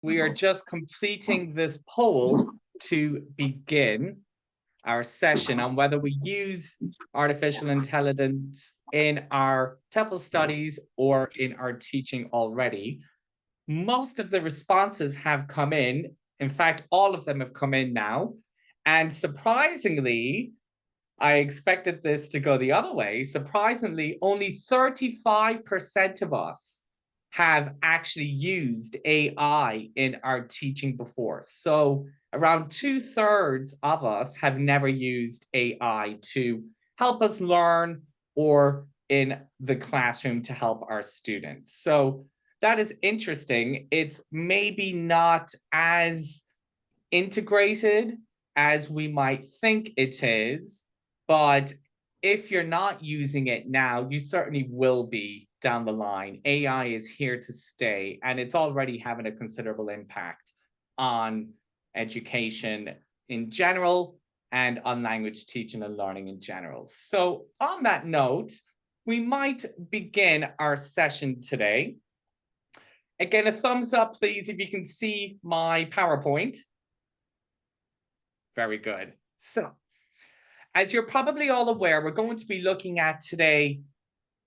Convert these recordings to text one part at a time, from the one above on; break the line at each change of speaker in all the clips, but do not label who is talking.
we are just completing this poll to begin our session on whether we use artificial intelligence in our TEFL studies or in our teaching already. Most of the responses have come in. In fact, all of them have come in now. And surprisingly, I expected this to go the other way. Surprisingly, only 35% of us have actually used AI in our teaching before. So around 2/3 of us have never used AI to help us learn or in the classroom to help our students. So that is interesting. It's maybe not as integrated as we might think it is, but if you're not using it now, you certainly will be down the line. AI is here to stay, and it's already having a considerable impact on education in general and on language teaching and learning in general. So on that note, we might begin our session today. Again, a thumbs up, please, if you can see my PowerPoint. Very good. So, as you're probably all aware, we're going to be looking at today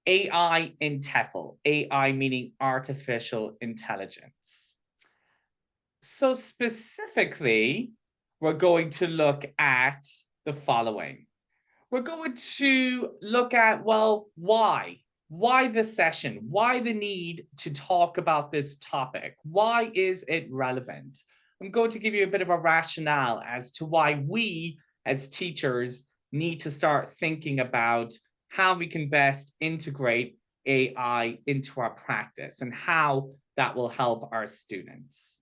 AI in TEFL, AI meaning artificial intelligence. So specifically, we're going to look at the following. We're going to look at, well, why? Why this session? Why the need to talk about this topic? Why is it relevant? I'm going to give you a bit of a rationale as to why we as teachers need to start thinking about how we can best integrate AI into our practice and how that will help our students.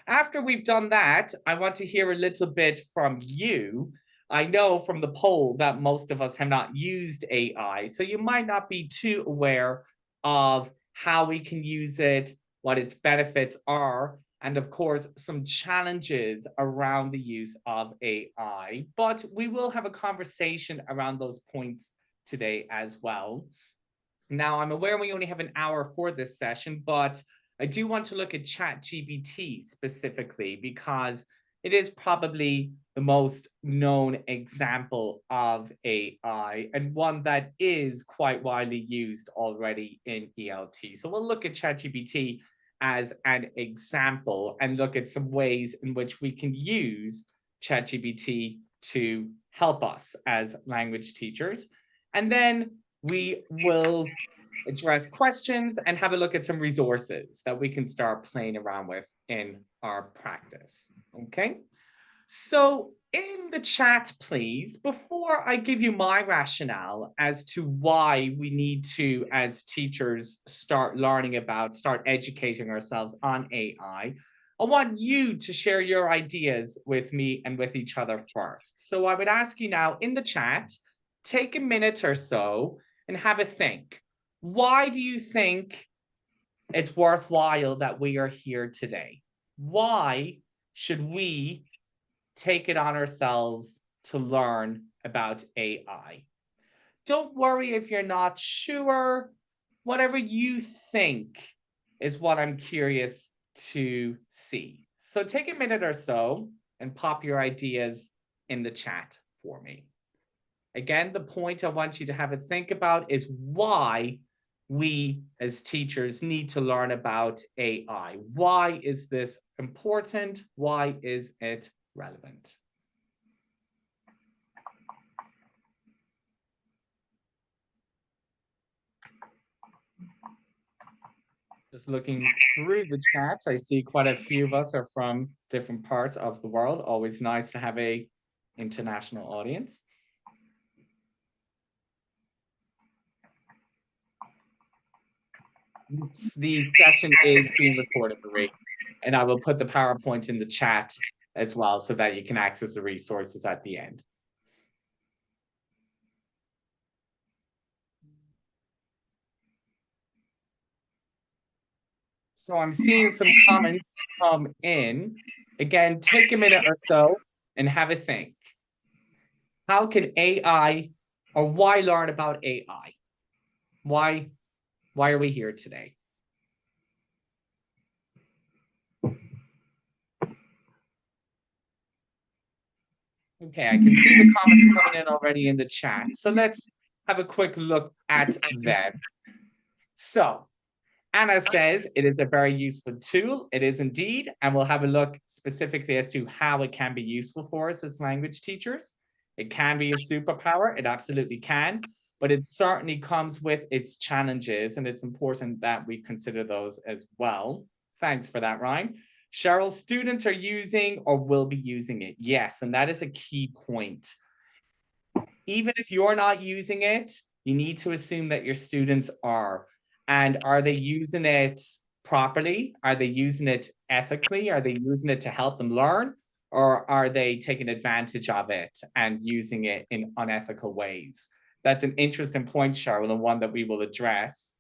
After we've done that, I want to hear a little bit from you. I know from the poll that most of us have not used AI, so you might not be too aware of how we can use it, what its benefits are, and of course, some challenges around the use of AI. But we will have a conversation around those points today as well. Now, I'm aware we only have an hour for this session, but I do want to look at ChatGPT specifically because it is probably the most known example of AI and one that is quite widely used already in ELT. So we'll look at ChatGPT as an example and look at some ways in which we can use ChatGPT to help us as language teachers. And then we will address questions and have a look at some resources that we can start playing around with in our practice. Okay, so in the chat, please, before I give you my rationale as to why we need to, as teachers, start learning about, start educating ourselves on AI, I want you to share your ideas with me and with each other first. So I would ask you now in the chat, take a minute or so and have a think. Why do you think it's worthwhile that we are here today? Why should we take it on ourselves to learn about AI? Don't worry if you're not sure. Whatever you think is what I'm curious to see. So take a minute or so and pop your ideas in the chat for me. Again, the point I want you to have a think about is why we as teachers need to learn about AI. Why is this important? Why is it relevant? Just looking through the chat, I see quite a few of us are from different parts of the world. Always nice to have an international audience. The session is being recorded, Marie, and I will put the PowerPoint in the chat as well so that you can access the resources at the end. So I'm seeing some comments come in. Again, take a minute or so and have a think. How can AI, or why learn about AI? Why are we here today? Okay, I can see the comments coming in already in the chat. So let's have a quick look at them. So Anna says it is a very useful tool. It is indeed. And we'll have a look specifically as to how it can be useful for us as language teachers. It can be a superpower. It absolutely can. But it certainly comes with its challenges. And it's important that we consider those as well. Thanks for that, Ryan. Cheryl, students are using or will be using it. Yes. And that is a key point. Even if you're not using it, you need to assume that your students are. And are they using it properly? Are they using it ethically? Are they using it to help them learn? Or are they taking advantage of it and using it in unethical ways? That's an interesting point, Cheryl, and one that we will address.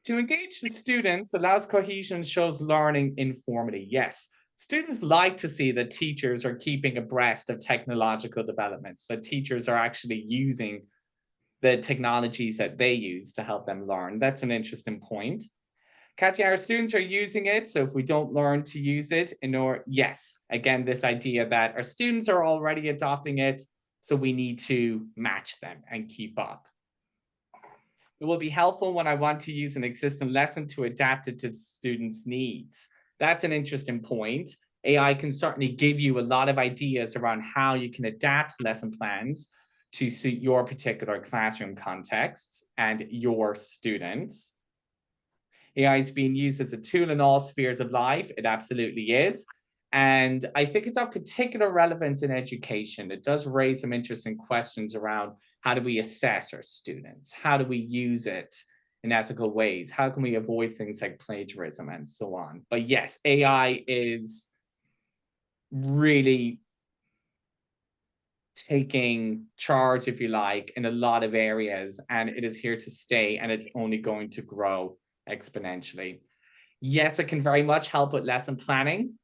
To engage the students allows cohesion and shows learning informally. Yes, students like to see that teachers are keeping abreast of technological developments, that teachers are actually using the technologies that they use to help them learn. That's an interesting point. Katya, our students are using it, so if we don't learn to use it, yes, again, this idea that our students are already adopting it, so we need to match them and keep up. It will be helpful when I want to use an existing lesson to adapt it to students' needs. That's an interesting point. AI can certainly give you a lot of ideas around how you can adapt lesson plans to suit your particular classroom contexts and your students. AI is being used as a tool in all spheres of life. It absolutely is. And I think it's of particular relevance in education. It does raise some interesting questions around how do we assess our students? How do we use it in ethical ways? How can we avoid things like plagiarism and so on? But yes, AI is really taking charge, if you like, in a lot of areas, and it is here to stay, and it's only going to grow exponentially. Yes, it can very much help with lesson planning.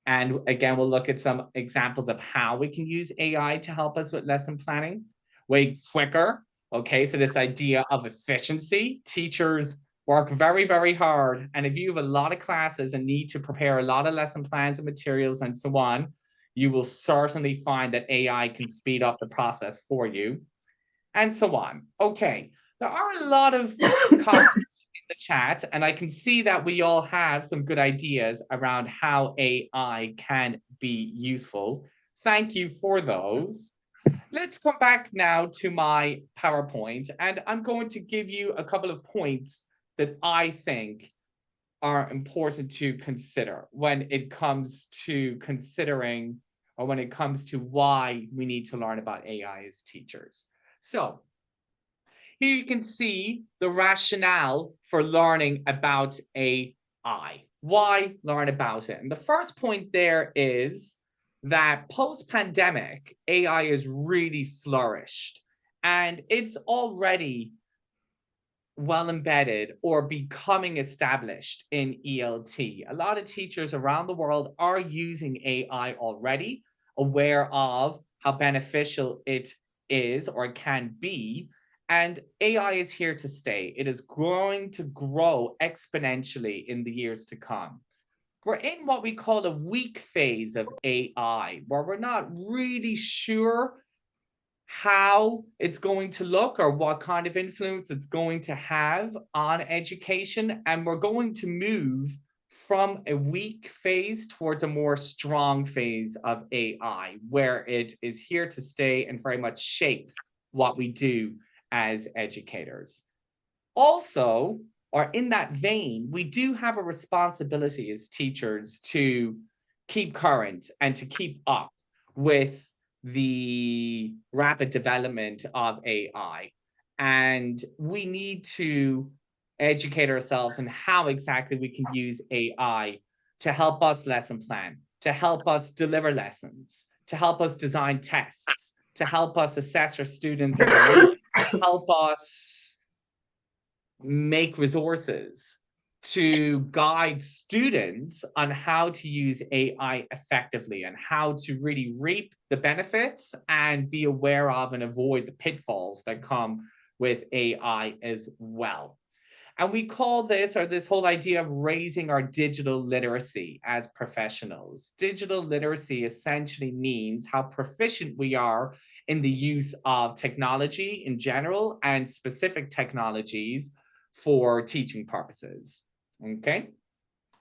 And again, we'll look at some examples of how we can use AI to help us with lesson planning way quicker. Okay, so this idea of efficiency, teachers work very, very hard. And if you have a lot of classes and need to prepare a lot of lesson plans and materials and so on, you will certainly find that AI can speed up the process for you and so on. Okay, there are a lot of comments in the chat, and I can see that we all have some good ideas around how AI can be useful. Thank you for those. Let's come back now to my PowerPoint, and I'm going to give you a couple of points that I think are important to consider when it comes to considering or when it comes to why we need to learn about AI as teachers. So here you can see the rationale for learning about AI. Why learn about it? And the first point there is that post-pandemic, AI has really flourished, and it's already well embedded or becoming established in ELT. A lot of teachers around the world are using AI already, aware of how beneficial it is or can be. And AI is here to stay. It is going to grow exponentially in the years to come. We're in what we call a weak phase of AI, where we're not really sure how it's going to look or what kind of influence it's going to have on education. And we're going to move from a weak phase towards a more strong phase of AI, where it is here to stay and very much shapes what we do as educators. Also, or in that vein, we do have a responsibility as teachers to keep current and to keep up with the rapid development of AI. And we need to educate ourselves on how exactly we can use AI to help us lesson plan, to help us deliver lessons, to help us design tests, to help us assess our students and their needs, to help us make resources to guide students on how to use AI effectively and how to really reap the benefits and be aware of and avoid the pitfalls that come with AI as well. And we call this, or this whole idea of raising our digital literacy as professionals. Digital literacy essentially means how proficient we are in the use of technology in general and specific technologies for teaching purposes. Okay.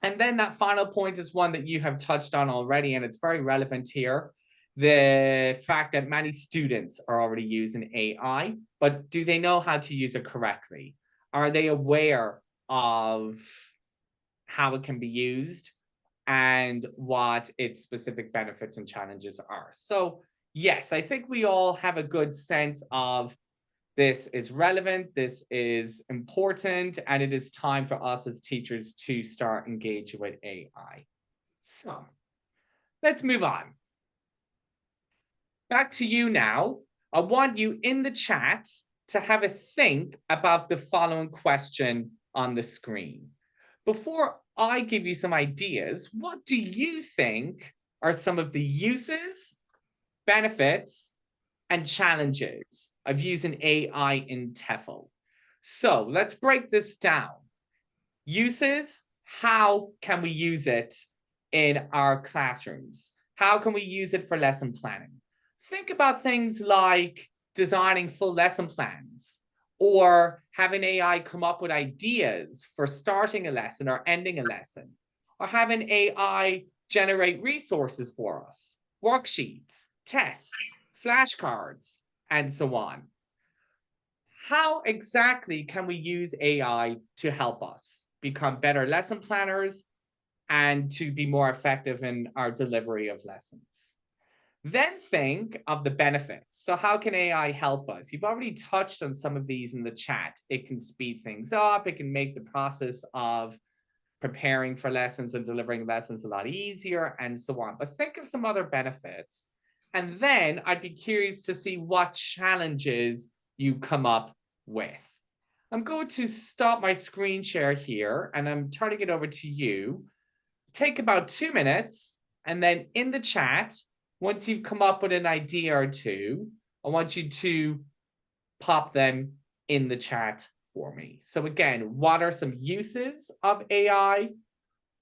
And then that final point is one that you have touched on already, and it's very relevant here. The fact that many students are already using AI, but do they know how to use it correctly? Are they aware of how it can be used and what its specific benefits and challenges are? So, yes, I think we all have a good sense of this is relevant, this is important, and it is time for us as teachers to start engaging with AI. So let's move on. Back to you now. I want you in the chat to have a think about the following question on the screen. Before I give you some ideas, what do you think are some of the uses, benefits, and challenges of using AI in TEFL? So let's break this down. Uses, how can we use it in our classrooms? How can we use it for lesson planning? Think about things like designing full lesson plans or having AI come up with ideas for starting a lesson or ending a lesson, or having AI generate resources for us, worksheets, tests, flashcards, and so on. How exactly can we use AI to help us become better lesson planners and to be more effective in our delivery of lessons? Then think of the benefits. So how can AI help us? You've already touched on some of these in the chat. It can speed things up. It can make the process of preparing for lessons and delivering lessons a lot easier and so on. But think of some other benefits. And then I'd be curious to see what challenges you come up with. I'm going to stop my screen share here and I'm turning it over to you. Take about 2 minutes and then in the chat, once you've come up with an idea or two, I want you to pop them in the chat for me. So again, what are some uses of AI?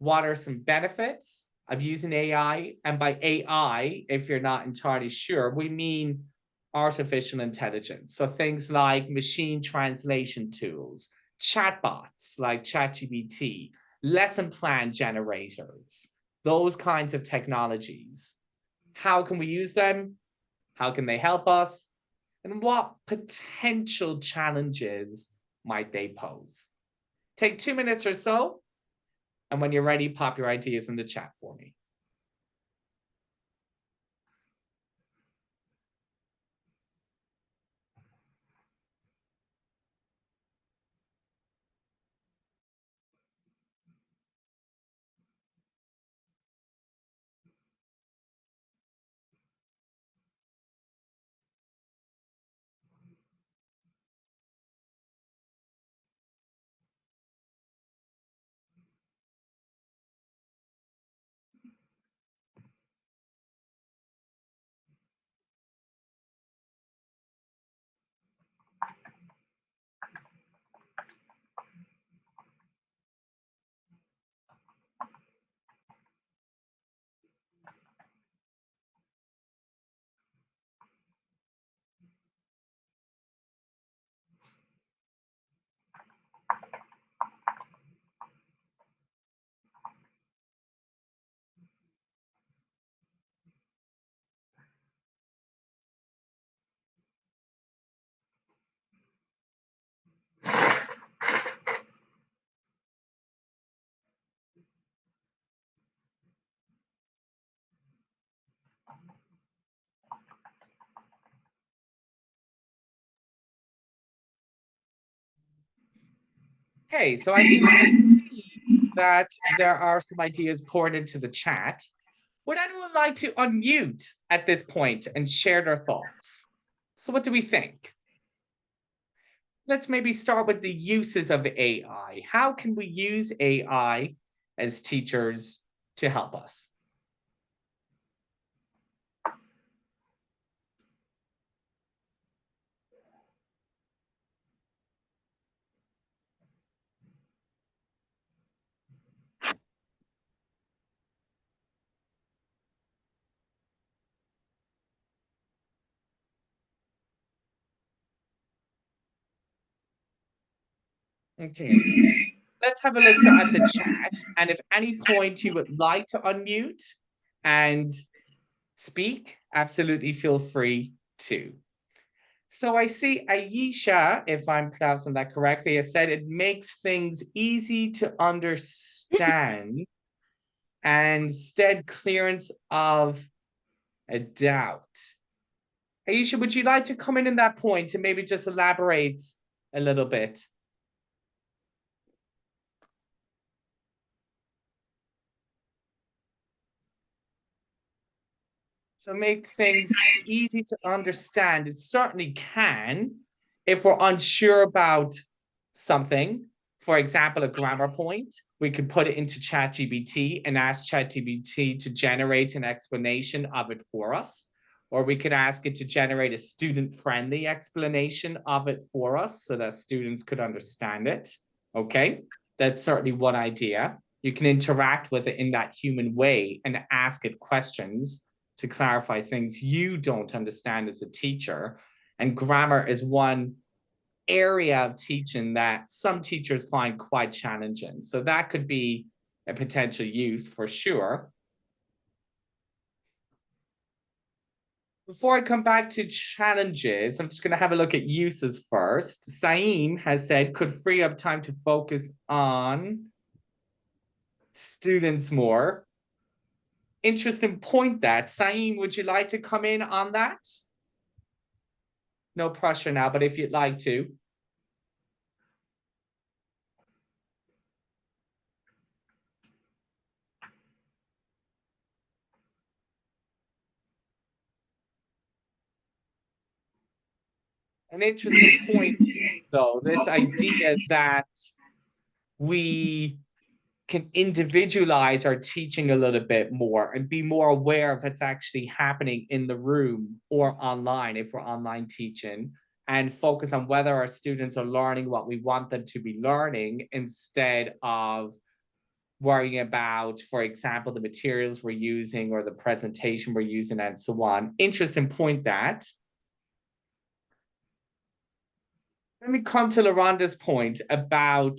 What are some benefits of using AI? And by AI, if you're not entirely sure, we mean artificial intelligence. So things like machine translation tools, chatbots like ChatGPT, lesson plan generators, those kinds of technologies. How can we use them? How can they help us? And what potential challenges might they pose? Take 2 minutes or so, and when you're ready, pop your ideas in the chat for me. Okay, so I can see that there are some ideas poured into the chat. Would anyone like to unmute at this point and share their thoughts? So what do we think? Let's maybe start with the uses of AI. How can we use AI as teachers to help us? Okay. Let's have a look at the chat. And if any point you would like to unmute and speak, absolutely feel free to. So I see Aisha, if I'm pronouncing that correctly, has said it makes things easy to understand and instead clearance of a doubt. Aisha, would you like to come in that point and maybe just elaborate a little bit? So make things easy to understand. It certainly can if we're unsure about something. For example, a grammar point, we could put it into ChatGPT and ask ChatGPT to generate an explanation of it for us. Or we could ask it to generate a student-friendly explanation of it for us so that students could understand it. Okay, that's certainly one idea. You can interact with it in that human way and ask it questions to clarify things you don't understand as a teacher. And grammar is one area of teaching that some teachers find quite challenging. So that could be a potential use for sure. Before I come back to challenges, I'm just going to have a look at uses first. Saeem has said, could free up time to focus on students more. Interesting point that. Saeem, would you like to come in on that? No pressure now, but if you'd like to. An interesting point, though, this idea that we can individualize our teaching a little bit more and be more aware of what's actually happening in the room or online if we're online teaching, and focus on whether our students are learning what we want them to be learning instead of worrying about, for example, the materials we're using or the presentation we're using and so on. Interesting point that. Let me come to Laronda's point about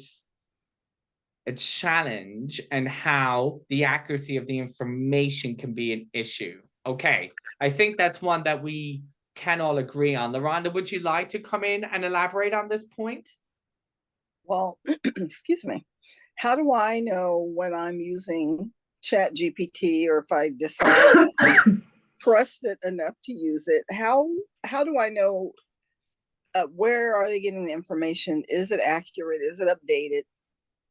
a challenge and how the accuracy of the information can be an issue. Okay, I think that's one that we can all agree on. LaRonda, would you like to come in and elaborate on this point?
Well, excuse me. How do I know when I'm using Chat GPT, or if I decide trust it enough to use it? How do I know where are they getting the information? Is it accurate? Is it updated?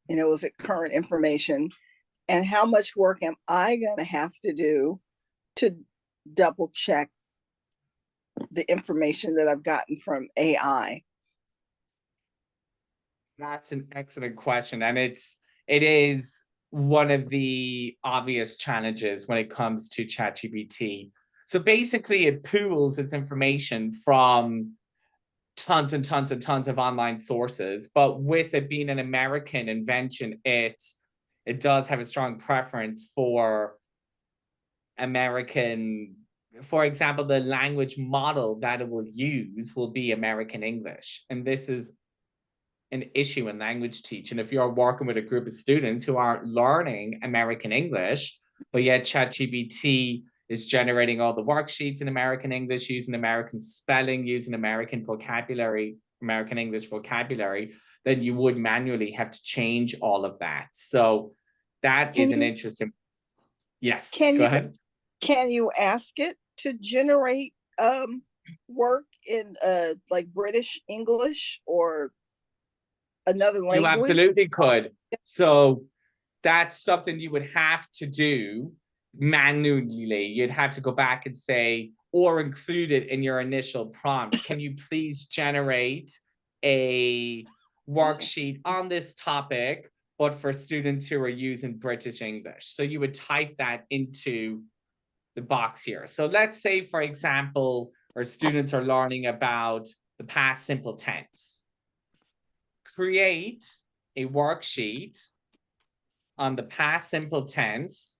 Is it current information? And how much work am I going to have to do to double check the information that I've gotten from AI?
That's an excellent question. And it is one of the obvious challenges when it comes to ChatGPT. So basically, it pools its information from tons and tons and tons of online sources, but with it being an American invention, it does have a strong preference for American. For example, the language model that it will use will be American English, and this is an issue in language teaching. If you're working with a group of students who aren't learning American English, but yet ChatGPT is generating all the worksheets in American English, using American spelling, using American vocabulary, American English vocabulary, then you would manually have to change all of that. So that
Can
is an
you
interesting. Yes,
can
go
you
ahead.
can you ask it to generate work in like British English or another
You
language?
absolutely could. So that's something you would have to do manually. You'd have to go back and say, or include it in your initial prompt. Can you please generate a worksheet on this topic, but for students who are using British English? So you would type that into the box here. So let's say, for example, our students are learning about the past simple tense. Create a worksheet on the past simple tense.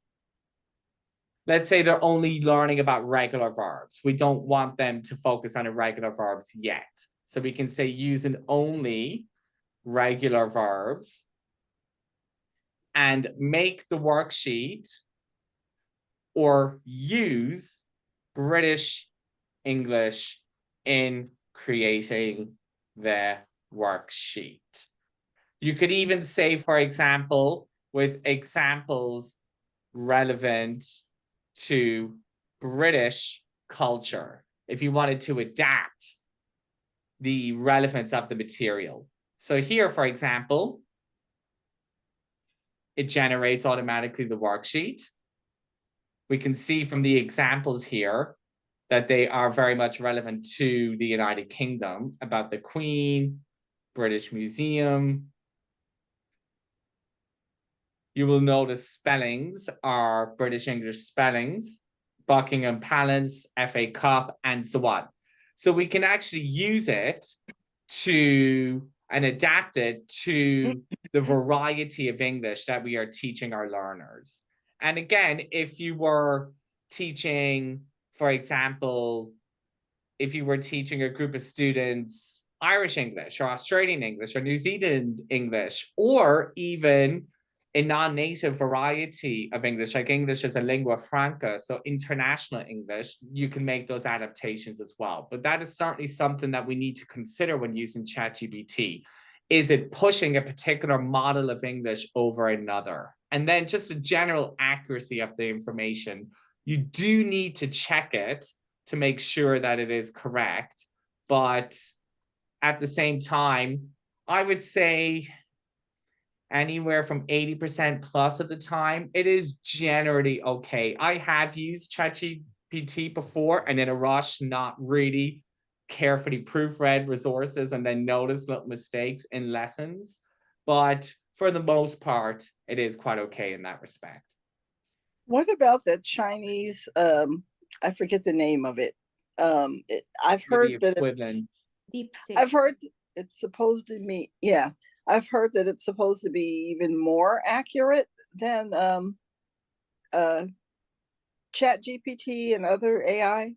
Let's say they're only learning about regular verbs. We don't want them to focus on irregular verbs yet. So we can say using only regular verbs and make the worksheet or use British English in creating the worksheet. You could even say, for example, with examples relevant to British culture, if you wanted to adapt the relevance of the material. So here, for example, it generates automatically the worksheet. We can see from the examples here that they are very much relevant to the United Kingdom, about the Queen, British Museum. You will notice spellings are British English spellings, Buckingham Palace, FA Cup, and so on. So we can actually use it to and adapt it to the variety of English that we are teaching our learners. And again, if you were teaching, for example, if you were teaching a group of students Irish English or Australian English or New Zealand English, or even a non-native variety of English, like English as a lingua franca, so international English, you can make those adaptations as well. But that is certainly something that we need to consider when using ChatGPT. Is it pushing a particular model of English over another? And then just the general accuracy of the information. You do need to check it to make sure that it is correct. But at the same time, I would say anywhere from 80% plus of the time, it is generally okay. I have used ChatGPT before and in a rush, not really carefully proofread resources and then notice little mistakes in lessons. But for the most part, it is quite okay in that respect.
What about the Chinese, I forget the name of it. I've heard that it's
DeepSeek.
I've heard it's supposed to be, yeah, I've heard that it's supposed to be even more accurate than Chat GPT and other AI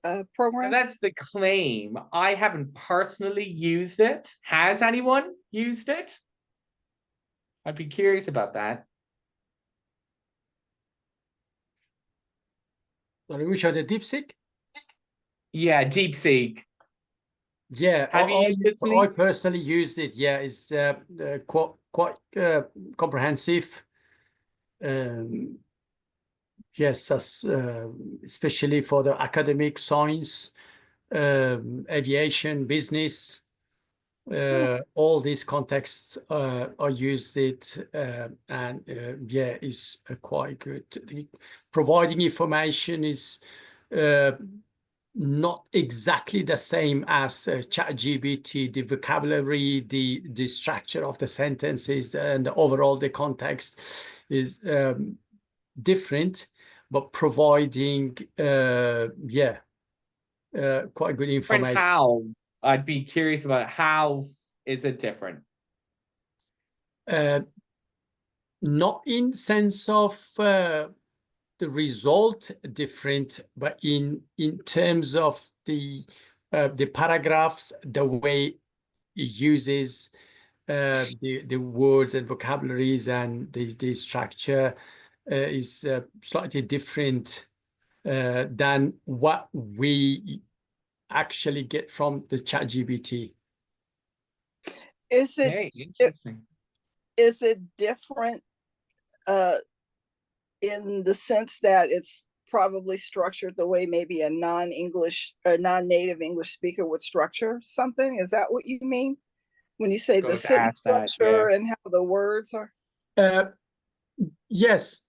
And
programs.
that's the claim. I haven't personally used it. Has anyone used it? I'd be curious about that.
Sorry, which are the DeepSeek?
Yeah, DeepSeek.
Yeah,
Have you used it,
I
Celine?
personally used it. Yeah, it's quite comprehensive. Yes, especially for the academic science, aviation, business, all these contexts I used it, and yeah, it's quite good. Providing information is not exactly the same as ChatGPT. The vocabulary, the structure of the sentences, and overall the context is different, but providing yeah, quite good information.
How? I'd be curious about how is it different?
Not in sense of the result different, but in terms of the paragraphs, the way it uses the words and vocabularies, and the structure is slightly different than what we actually get from the ChatGPT.
Is it
Hey, interesting.
is it different in the sense that it's probably structured the way maybe a non-English or non-native English speaker would structure something? Is that what you mean when you say the sentence structure and how the words are?
Yes.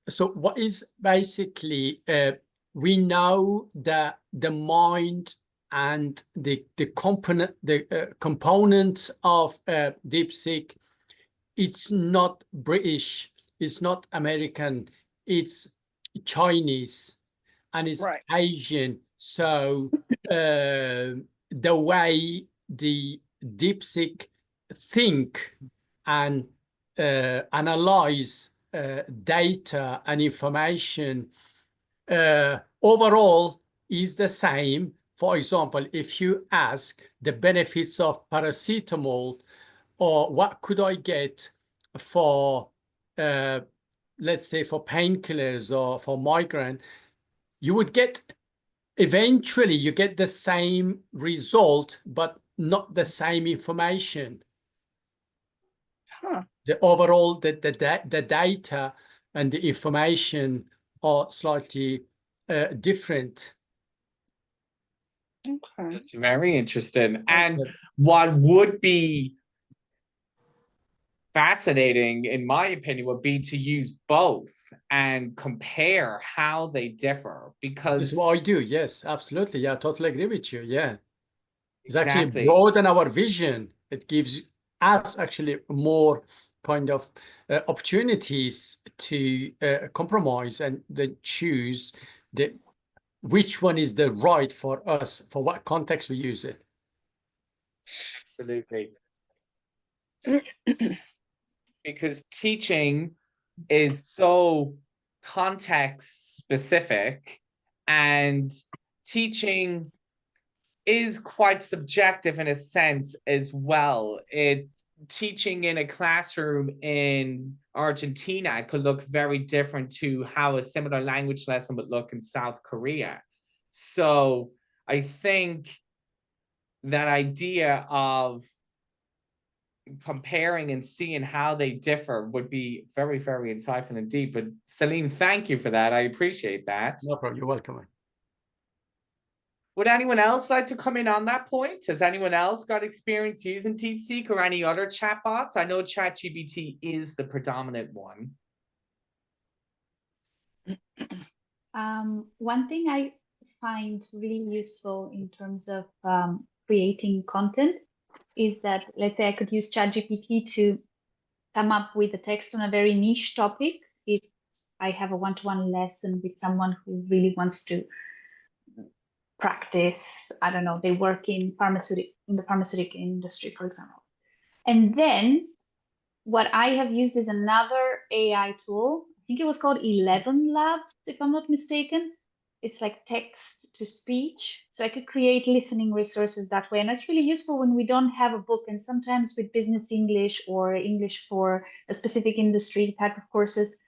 So what is basically we know that the mind and the component of DeepSeek, it's not British, it's not American, it's Chinese, and it's
Right.
Asian. So the way the DeepSeek think and analyze data and information overall is the same. For example, if you ask the benefits of paracetamol, or what could I get for, let's say, for painkillers or for migraine, you would get, eventually you get the same result, but not the same information.
Huh.
The overall, the data and the information are slightly different.
Okay.
That's very interesting. And
Okay.
what would be fascinating, in my opinion, would be to use both and compare how they differ,
This is
because
what I do. Yes, absolutely. Yeah, I totally agree with you. Yeah. It's actually
exactly,
broaden our vision. It gives us actually more kind of opportunities to compromise and then choose which one is the right for us, for what context we use it.
absolutely. Because teaching is so context specific, and teaching is quite subjective in a sense as well. It's teaching in a classroom in Argentina could look very different to how a similar language lesson would look in South Korea. So I think that idea of comparing and seeing how they differ would be very, very insightful indeed. But Celine, thank you for that. I appreciate that.
No problem. You're welcome.
Would anyone else like to come in on that point? Has anyone else got experience using DeepSeek or any other chatbots? I know ChatGPT is the predominant one.
One thing I find really useful in terms of creating content is that, let's say I could use ChatGPT to come up with a text on a very niche topic. If I have a one-to-one lesson with someone who really wants to practice, I don't know, they work in the pharmaceutical industry, for example. And then what I have used is another AI tool. I think it was called 11 Labs, if I'm not mistaken. It's like text to speech. So I could create listening resources that way. And that's really useful when we don't have a book. And sometimes with business English or English for a specific industry type of courses,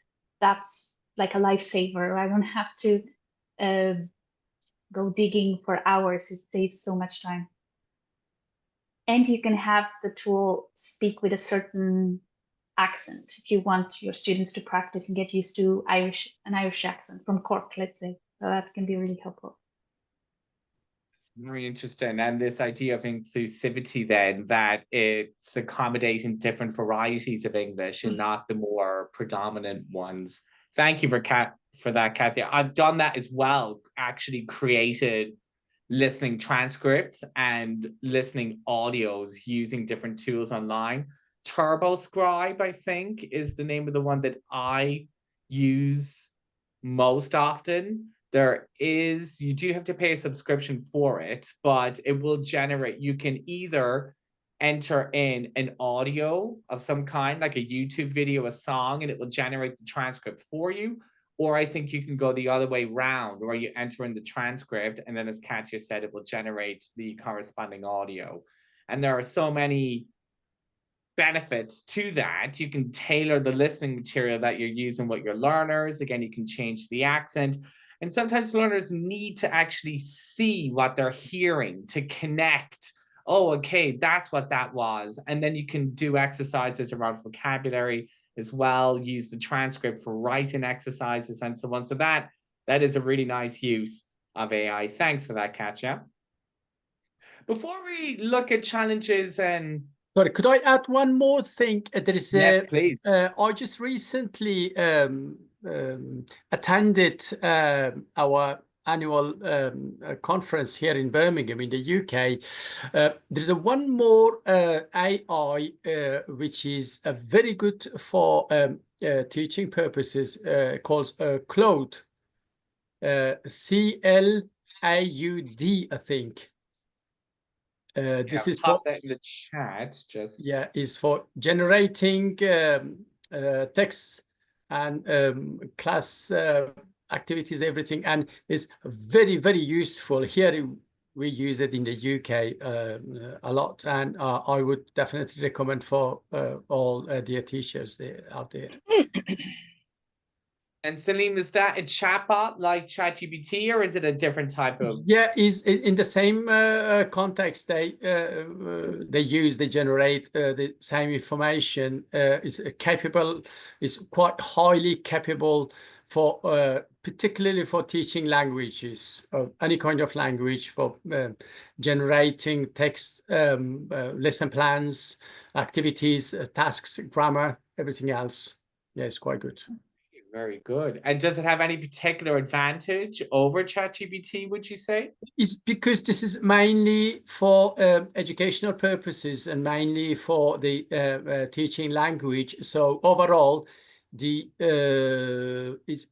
that's like a lifesaver. I don't have to go digging for hours. It saves so much time. And you can have the tool speak with a certain accent if you want your students to practice and get used to an Irish accent from Cork, let's say. So that can be really helpful.
Very interesting. And this idea of inclusivity then, that it's accommodating different varieties of English and not the more predominant ones. Thank you for that, Kathy. I've done that as well, actually created listening transcripts and listening audios using different tools online. TurboScribe, I think, is the name of the one that I use most often. You do have to pay a subscription for it, but it will generate, you can either enter in an audio of some kind, like a YouTube video, a song, and it will generate the transcript for you. Or I think you can go the other way round, where you enter in the transcript, and then as Katya said, it will generate the corresponding audio. And there are so many benefits to that. You can tailor the listening material that you're using with your learners. Again, you can change the accent. And sometimes learners need to actually see what they're hearing to connect. Oh, okay, that's what that was. And then you can do exercises around vocabulary as well, use the transcript for writing exercises and so on. So that is a really nice use of AI. Thanks for that, Katya. Before we look at challenges and
Sorry, could I add one more thing? There is
yes, please.
I just recently attended our annual conference here in Birmingham in the UK. There's one more AI which is very good for teaching purposes, called Cloud, CLAUD, I think. This is for
that in the chat. Just
is for generating texts and class activities, everything, and is very, very useful. Here we use it in the UK a lot, and I would definitely recommend for all their teachers out there.
And Salim, is that a chatbot like ChatGPT, or is it a different type of?
Yeah, is in the same context. They generate the same information. Is capable, is quite highly capable for particularly for teaching languages, any kind of language, for generating text, lesson plans, activities, tasks, grammar, everything else. Yeah, it's quite good.
Very good. And does it have any particular advantage over ChatGPT, would you say?
It's because this is mainly for educational purposes and mainly for the teaching language. So overall, the is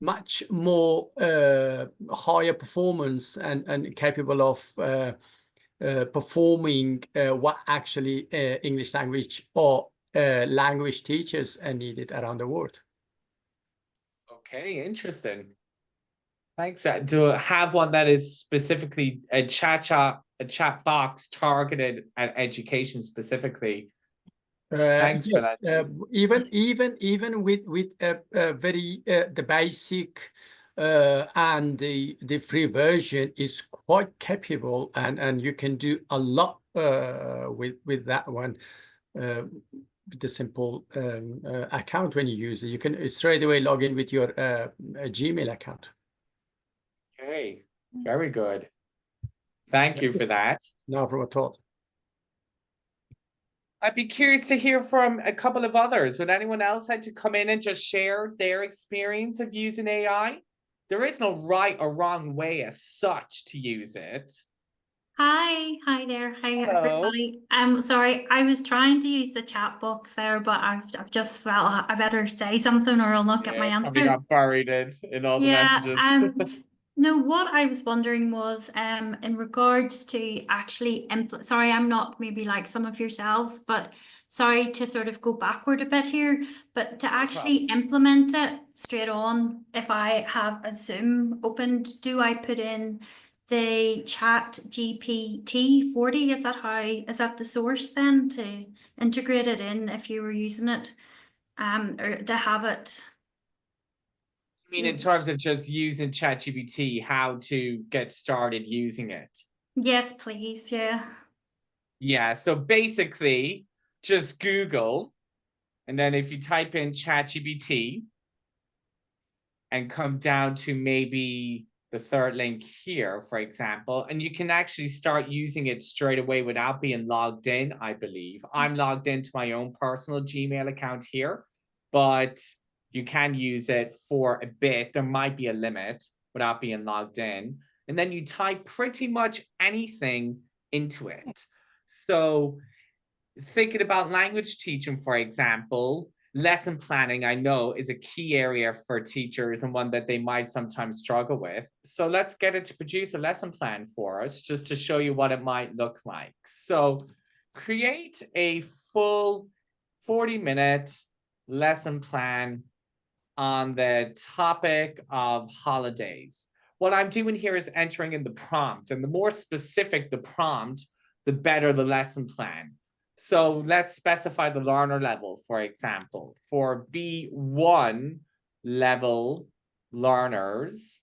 much more higher performance and capable of performing what actually English language or language teachers are needed around the world.
Okay, interesting. Thanks. To have one that is specifically a chat box targeted at education specifically. Thanks for
Yes,
that.
even with very the basic and the free version is quite capable, and you can do a lot with that one. With the simple account, when you use it, you can straight away log in with your Gmail account.
Okay, very good. Thank you for that.
No problem at all.
I'd be curious to hear from a couple of others. Would anyone else like to come in and just share their experience of using AI? There is no right or wrong way as such to use it.
Hi there. Hi
Hello.
everybody. Sorry, I was trying to use the chat box there, but I've just, well, I better say something or I'll not get my
Yeah, probably
answer.
got buried in all the
Yeah,
messages.
no, what I was wondering was in regards to actually sorry, I'm not maybe like some of yourselves, but sorry to sort of go backward a bit here, but to actually implement it straight on, if I have a Zoom opened, do I put in the chat GPT 40? Is that the source then to integrate it in if you were using it? Or to have it?
I mean, in terms of just using ChatGPT, how to get started using it?
Yes, please. Yeah.
Yeah, so basically, just Google, and then if you type in ChatGPT and come down to maybe the third link here, for example, and you can actually start using it straight away without being logged in, I believe. I'm logged into my own personal Gmail account here, but you can use it for a bit. There might be a limit without being logged in. And then you type pretty much anything into it. So thinking about language teaching, for example, lesson planning, I know, is a key area for teachers and one that they might sometimes struggle with. So let's get it to produce a lesson plan for us, just to show you what it might look like. So create a full 40-minute lesson plan on the topic of holidays. What I'm doing here is entering in the prompt, and the more specific the prompt, the better the lesson plan. So let's specify the learner level, for example. For B1 level learners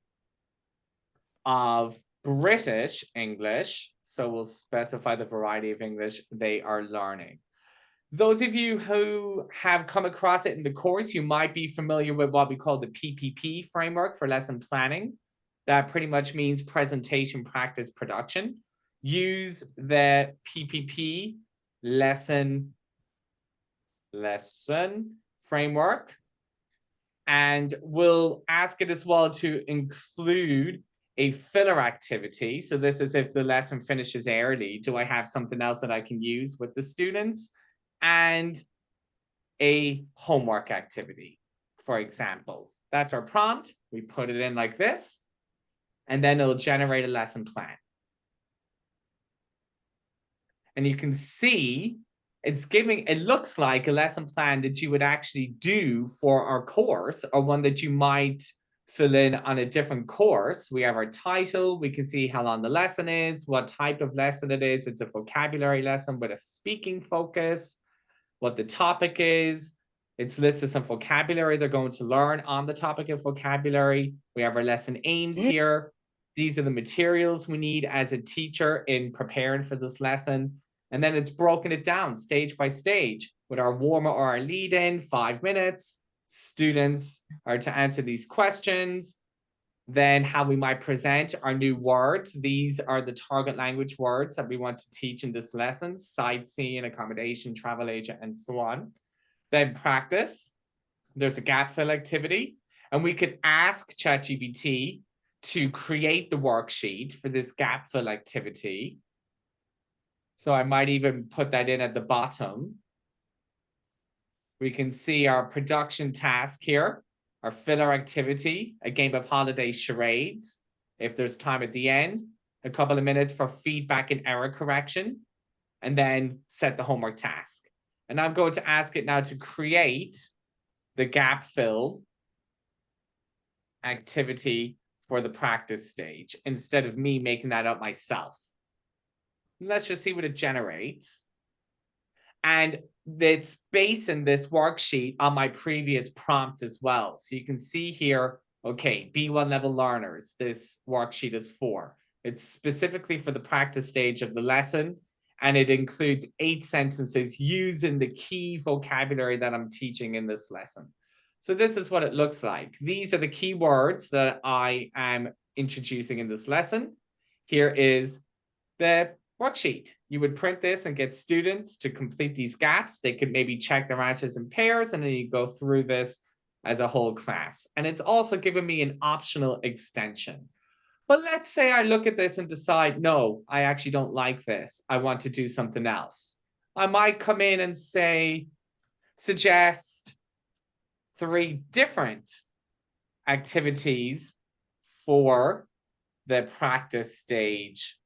of British English, so we'll specify the variety of English they are learning. Those of you who have come across it in the course, you might be familiar with what we call the PPP framework for lesson planning. That pretty much means presentation, practice, production. Use the PPP lesson framework, and we'll ask it as well to include a filler activity. So this is if the lesson finishes early, do I have something else that I can use with the students? And a homework activity, for example. That's our prompt. We put it in like this, and then it'll generate a lesson plan. And you can see it looks like a lesson plan that you would actually do for our course, or one that you might fill in on a different course. We have our title. We can see how long the lesson is, what type of lesson it is. It's a vocabulary lesson with a speaking focus, what the topic is. It's listed some vocabulary they're going to learn on the topic of vocabulary. We have our lesson aims here. These are the materials we need as a teacher in preparing for this lesson. And then it's broken it down stage by stage with our warm or our lead in, 5 minutes. Students are to answer these questions. Then how we might present our new words. These are the target language words that we want to teach in this lesson: sightseeing, accommodation, travel agent, and so on. Then practice. There's a gap fill activity, and we could ask ChatGPT to create the worksheet for this gap fill activity. So I might even put that in at the bottom. We can see our production task here, our filler activity, a game of holiday charades. If there's time at the end, a couple of minutes for feedback and error correction, and then set the homework task. And I'm going to ask it now to create the gap fill activity for the practice stage instead of me making that up myself. Let's just see what it generates. And it's basing this worksheet on my previous prompt as well. So you can see here, okay, B1 level learners, this worksheet is for. It's specifically for the practice stage of the lesson, and it includes 8 sentences using the key vocabulary that I'm teaching in this lesson. So this is what it looks like. These are the key words that I am introducing in this lesson. Here is the worksheet. You would print this and get students to complete these gaps. They could maybe check their answers in pairs, and then you go through this as a whole class. And it's also given me an optional extension. But let's say I look at this and decide, no, I actually don't like this. I want to do something else. I might come in and say, suggest 3 different activities for the practice stage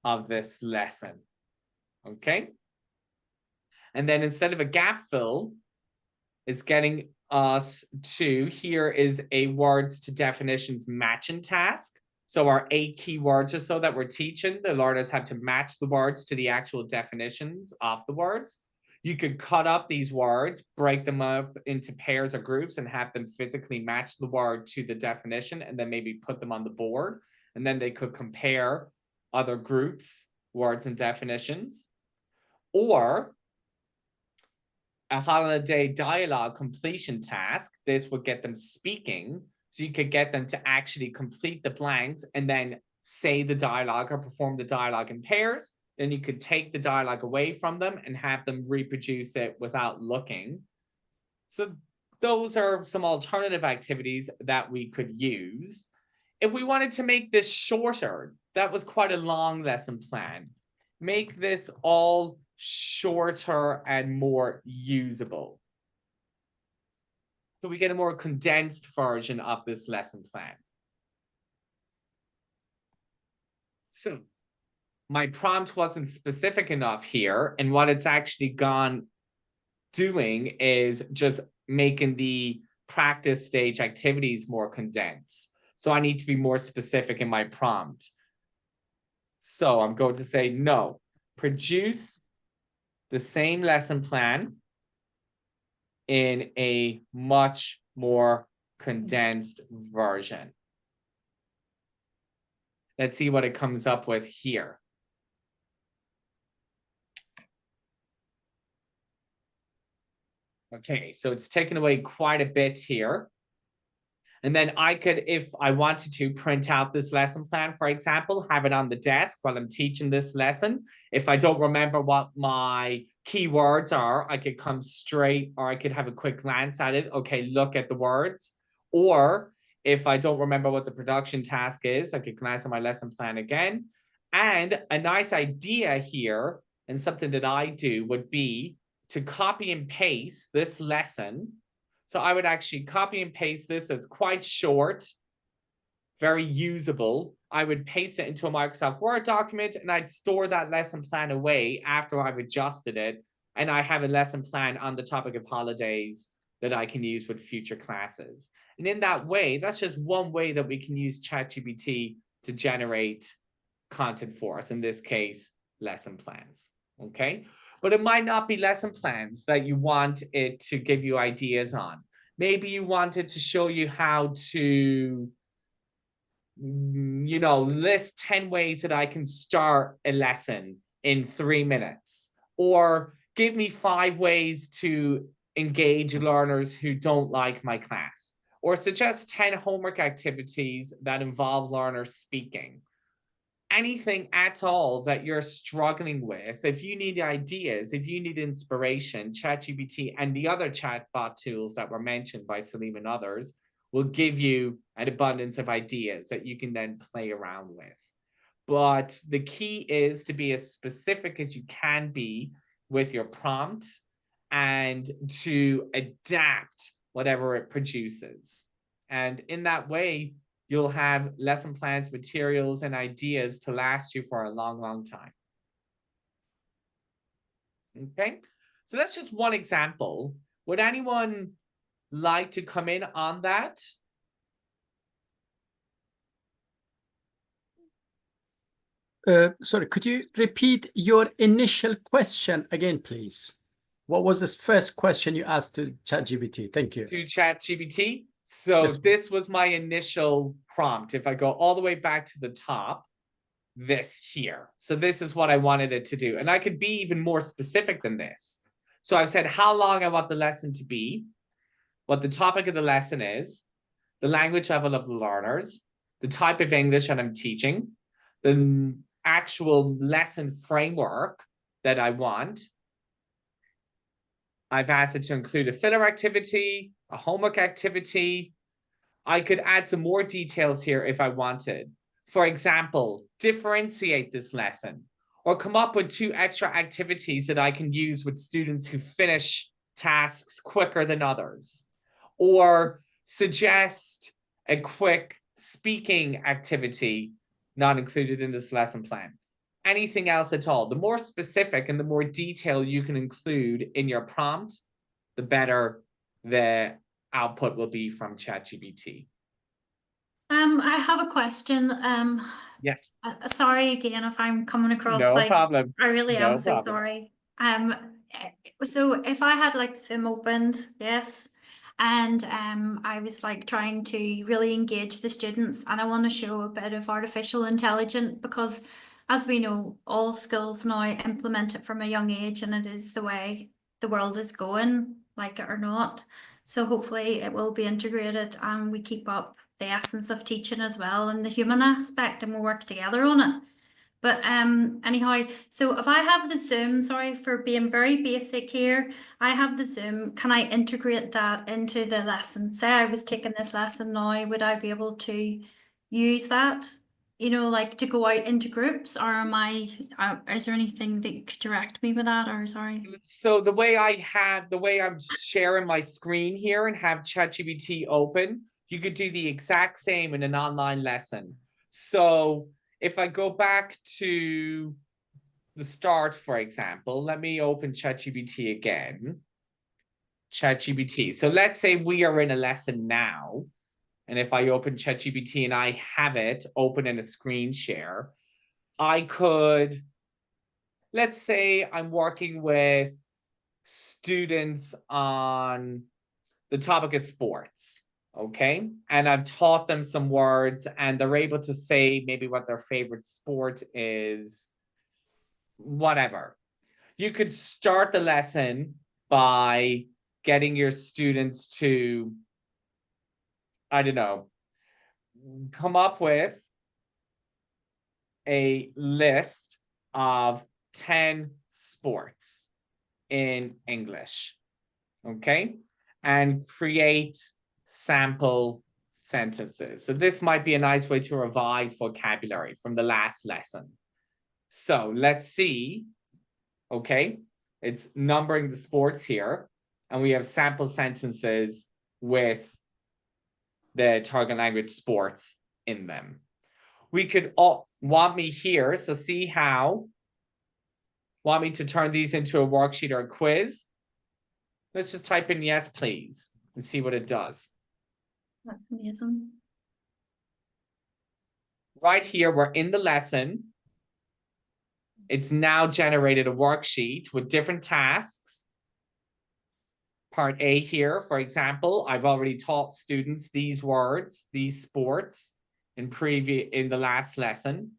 of this lesson. Okay. And then instead of a gap fill, it's getting us to, here is a words to definitions matching task. So our 8 keywords or so that we're teaching, the learners have to match the words to the actual definitions of the words. You could cut up these words, break them up into pairs or groups, and have them physically match the word to the definition, and then maybe put them on the board. And then they could compare other groups, words, and definitions. Or a holiday dialogue completion task. This would get them speaking. So you could get them to actually complete the blanks and then say the dialogue or perform the dialogue in pairs. Then you could take the dialogue away from them and have them reproduce it without looking. So those are some alternative activities that we could use. If we wanted to make this shorter, that was quite a long lesson plan. Make this all shorter and more usable. So we get a more condensed version of this lesson plan. So my prompt wasn't specific enough here, and what it's actually gone doing is just making the practice stage activities more condensed. So I need to be more specific in my prompt. So I'm going to say, no, produce the same lesson plan in a much more condensed version. Let's see what it comes up with here. Okay, so it's taken away quite a bit here. And then I could, if I wanted to, print out this lesson plan, for example, have it on the desk while I'm teaching this lesson. If I don't remember what my keywords are, I could come straight, or I could have a quick glance at it. Okay, look at the words. Or if I don't remember what the production task is, I could glance at my lesson plan again. And a nice idea here, and something that I do, would be to copy and paste this lesson. So I would actually copy and paste this. It's quite short, very usable. I would paste it into a Microsoft Word document, and I'd store that lesson plan away after I've adjusted it. And I have a lesson plan on the topic of holidays that I can use with future classes. And in that way, that's just one way that we can use ChatGPT to generate content for us, in this case, lesson plans, okay? But it might not be lesson plans that you want it to give you ideas on. Maybe you want it to show you how to, you know, list 10 ways that I can start a lesson in 3 minutes, or give me 5 ways to engage learners who don't like my class, or suggest 10 homework activities that involve learners speaking. Anything at all that you're struggling with, if you need ideas, if you need inspiration, ChatGPT and the other chatbot tools that were mentioned by Salim and others will give you an abundance of ideas that you can then play around with. But the key is to be as specific as you can be with your prompt and to adapt whatever it produces. And in that way, you'll have lesson plans, materials, and ideas to last you for a long, long time. Okay, so that's just one example. Would anyone like to come in on that?
Sorry, could you repeat your initial question again, please? What was this first question you asked to ChatGPT? Thank you.
To ChatGPT. So
Yes.
this was my initial prompt. If I go all the way back to the top, this here. So this is what I wanted it to do. And I could be even more specific than this. So I've said how long I want the lesson to be, what the topic of the lesson is, the language level of the learners, the type of English that I'm teaching, the actual lesson framework that I want. I've asked it to include a filler activity, a homework activity. I could add some more details here if I wanted. For example, differentiate this lesson, or come up with 2 extra activities that I can use with students who finish tasks quicker than others, or suggest a quick speaking activity not included in this lesson plan. Anything else at all. The more specific and the more detail you can include in your prompt, the better the output will be from ChatGPT.
I have a question.
Yes.
Sorry again if I'm coming across
No
like
problem.
I really
No
am so
problem.
sorry. So if I had like Zoom opened, yes, and I was like trying to really engage the students, and I want to show a bit of artificial intelligence, because as we know, all schools now implement it from a young age, and it is the way the world is going, like it or not. So hopefully it will be integrated and we keep up the essence of teaching as well and the human aspect, and we'll work together on it. But anyhow, so if I have the Zoom, sorry for being very basic here, I have the Zoom, can I integrate that into the lesson? Say I was taking this lesson now, would I be able to use that, you know, like to go out into groups, or am I, is there anything that could direct me with that, or sorry?
So the way I'm sharing my screen here and have ChatGPT open, you could do the exact same in an online lesson. So if I go back to the start, for example, let me open ChatGPT again. ChatGPT. So let's say we are in a lesson now. And if I open ChatGPT and I have it open in a screen share, I could, let's say I'm working with students on the topic of sports, okay? And I've taught them some words and they're able to say maybe what their favorite sport is, whatever. You could start the lesson by getting your students to, I don't know, come up with a list of 10 sports in English, okay? And create sample sentences. So this might be a nice way to revise vocabulary from the last lesson. So let's see, okay? It's numbering the sports here, and we have sample sentences with the target language sports in them. We could all want me here, so see how, want me to turn these into a worksheet or a quiz? Let's just type in yes, please. and see what it does.
That's amazing.
Right here, we're in the lesson. It's now generated a worksheet with different tasks. Part A here, for example, I've already taught students these words, these sports in the last lesson.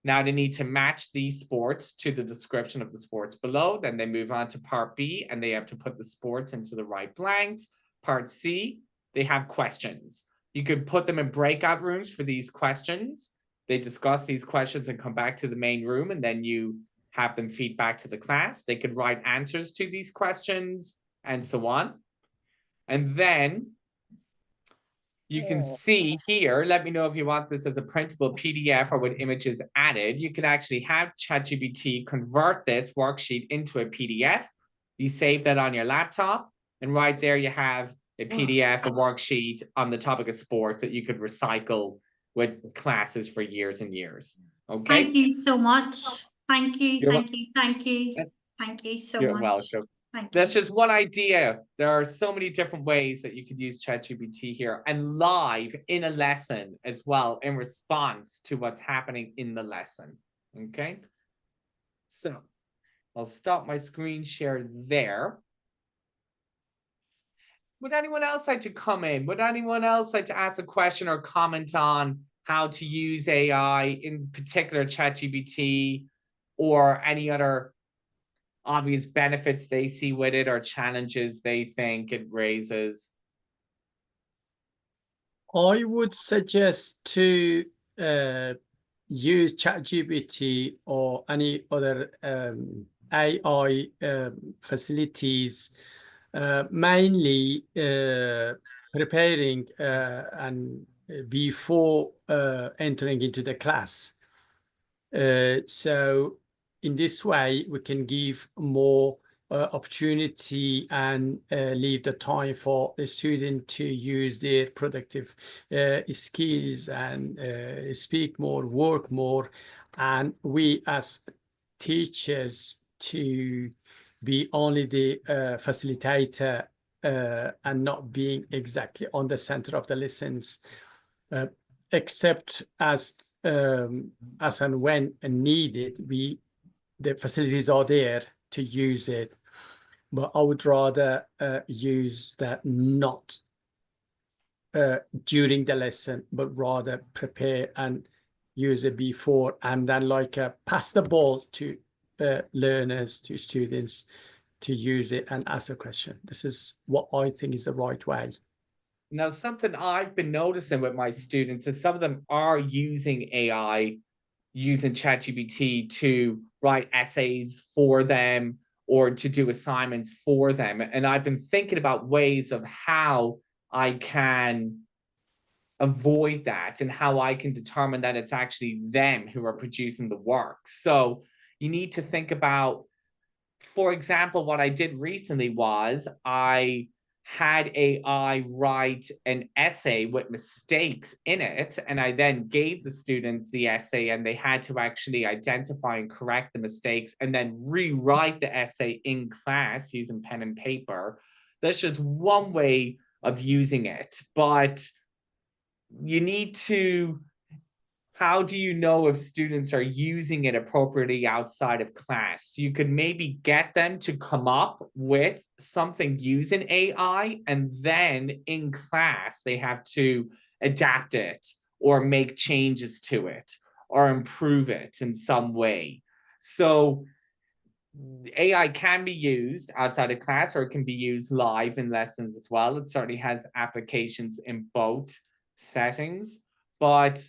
Now they need to match these sports to the description of the sports below. Then they move on to part B and they have to put the sports into the right blanks. Part C, they have questions. You could put them in breakout rooms for these questions. They discuss these questions and come back to the main room, and then you have them feed back to the class. They could write answers to these questions and so on. And then you can see here, let me know if you want this as a printable PDF or with images added. You can actually have ChatGPT convert this worksheet into a PDF. You save that on your laptop, and right there you have a PDF, a worksheet on the topic of sports that you could recycle with classes for years and years. Okay.
Thank you so much. Thank you,
You're
thank you, thank you. Thank you so
You're
much.
welcome.
Thank
That's
you.
just one idea. There are so many different ways that you could use ChatGPT here, and live in a lesson as well in response to what's happening in the lesson. Okay. So I'll stop my screen share there. Would anyone else like to come in? Would anyone else like to ask a question or comment on how to use AI, in particular ChatGPT, or any other obvious benefits they see with it or challenges they think it raises?
I would suggest to use ChatGPT or any other AI facilities, mainly preparing and before entering into the class. So in this way, we can give more opportunity and leave the time for the student to use their productive skills and speak more, work more, and we as teachers to be only the facilitator and not being exactly on the center of the lessons, except as and when needed. The facilities are there to use it, but I would rather use that not during the lesson, but rather prepare and use it before, and then like pass the ball to learners, to students, to use it and ask a question. This is what I think is the right way.
Now, something I've been noticing with my students is some of them are using AI, using ChatGPT to write essays for them or to do assignments for them. And I've been thinking about ways of how I can avoid that and how I can determine that it's actually them who are producing the work. So you need to think about, for example, what I did recently was I had AI write an essay with mistakes in it, and I then gave the students the essay and they had to actually identify and correct the mistakes and then rewrite the essay in class using pen and paper. That's just one way of using it, but you need to, how do you know if students are using it appropriately outside of class? You could maybe get them to come up with something using AI, and then in class, they have to adapt it or make changes to it or improve it in some way. So AI can be used outside of class, or it can be used live in lessons as well. It certainly has applications in both settings, but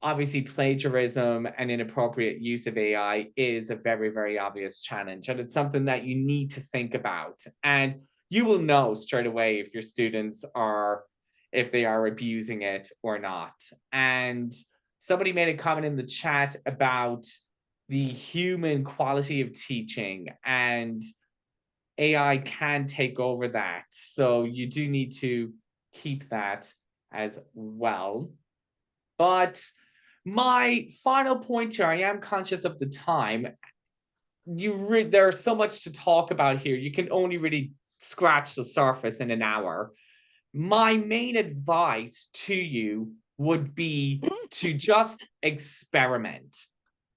obviously plagiarism and inappropriate use of AI is a very, very obvious challenge. And it's something that you need to think about. And you will know straight away if your students are, if they are abusing it or not. And somebody made a comment in the chat about the human quality of teaching, and AI can take over that. So you do need to keep that as well. But my final point here, I am conscious of the time. There's so much to talk about here. You can only really scratch the surface in an hour. My main advice to you would be to just experiment,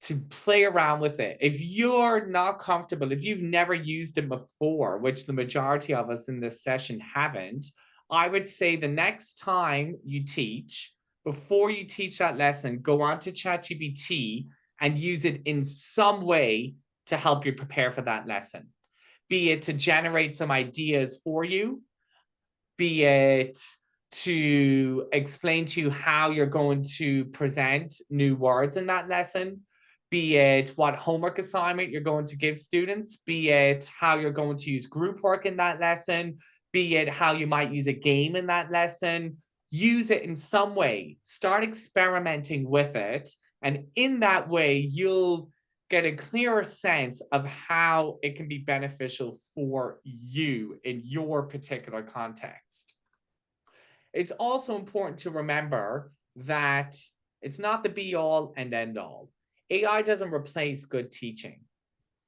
to play around with it. If you're not comfortable, if you've never used it before, which the majority of us in this session haven't, I would say the next time you teach, before you teach that lesson, go on to ChatGPT and use it in some way to help you prepare for that lesson. Be it to generate some ideas for you, be it to explain to you how you're going to present new words in that lesson, be it what homework assignment you're going to give students, be it how you're going to use group work in that lesson, be it how you might use a game in that lesson. Use it in some way. Start experimenting with it. And in that way, you'll get a clearer sense of how it can be beneficial for you in your particular context. It's also important to remember that it's not the be all and end all. AI doesn't replace good teaching.